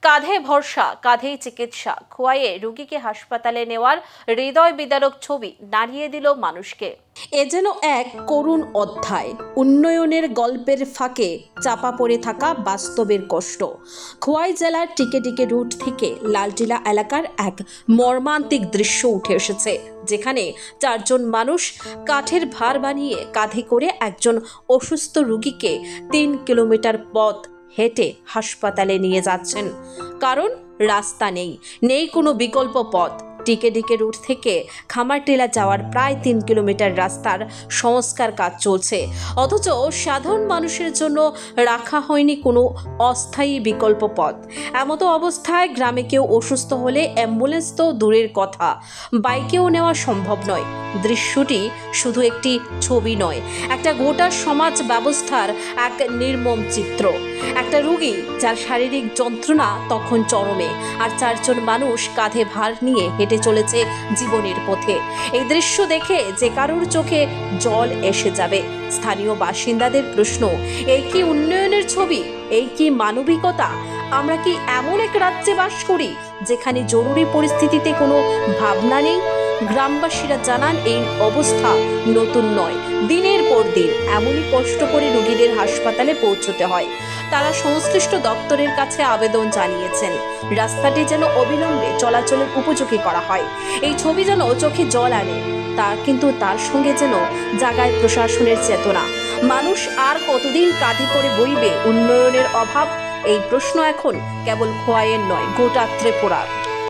কাঁধে ভরসা, কাঁধেই চিকিৎসা। খোয়াইয়ে রোগীকে হাসপাতালে নেওয়ার হৃদয় বিদারক ছবি নাড়িয়ে দিল মানুষকে। এ যেন এক করুণ অধ্যায়, উন্নয়নের গল্পের ফাঁকে চাপা পড়ে থাকা বাস্তবের কষ্ট। খোয়াই জেলার টিকেটিকে রুট থেকে লালটিলা এলাকার এক মর্মান্তিক দৃশ্য উঠে এসেছে, যেখানে 4 জন মানুষ কাঠের ভার বানিয়ে কাঁধে করে একজন অসুস্থ রোগীকে 3 কিলোমিটার পথ হেঁটে হাসপাতালে নিয়ে যাচ্ছেন। কারণ রাস্তা নেই কোনো বিকল্প পথ। টিকেটিকে রুট থেকে খামারটিলা যাওয়ার প্রায় 3 কিলোমিটার রাস্তার সংস্কার কাজ চলছে, অথচ সাধারণ মানুষের জন্য রাখা হয়নি কোনো অস্থায়ী বিকল্প পথ। এমতো অবস্থায় গ্রামে কেউ অসুস্থ হলে অ্যাম্বুলেন্স তো দূরের কথা, বাইকেও নেওয়া সম্ভব নয়। দৃশ্যটি শুধু একটি ছবি নয়, একটা গোটা সমাজ ব্যবস্থার এক নির্মম চিত্র। একটা রোগী যার শারীরিক যন্ত্রণা তখন চরমে, আর 4 জন মানুষ কাঁধে ভার নিয়ে হেঁটে চলেছে জীবনের পথে। এই দৃশ্য দেখে যে কারোর চোখে জল এসে যাবে। স্থানীয় বাসিন্দাদের প্রশ্ন, এই কি উন্নয়নের ছবি? এই কি মানবিকতা? আমরা কি এমন এক রাজ্যে বাস করি যেখানে জরুরি পরিস্থিতিতে কোনো ভাবনা নেই? গ্রামবাসীরা জানান, এই অবস্থা নতুন নয়। দিনের পর দিন এমনই কষ্ট করে রোগীদের হাসপাতালে পৌঁছতে হয়। তারা সংশ্লিষ্ট দপ্তরের কাছে আবেদন জানিয়েছেন, রাস্তাটি যেন অবিলম্বে চলাচলের উপযোগী করা হয়। এই ছবি যেন চোখে জল আনে, কিন্তু তার সঙ্গে যেন জাগায় প্রশাসনের চেতনা। মানুষ আর কতদিন কাঁধে করে বইবে উন্নয়নের অভাব? এই প্রশ্ন এখন কেবল খোয়াইয়ের নয়, গোটা ত্রিপুরার।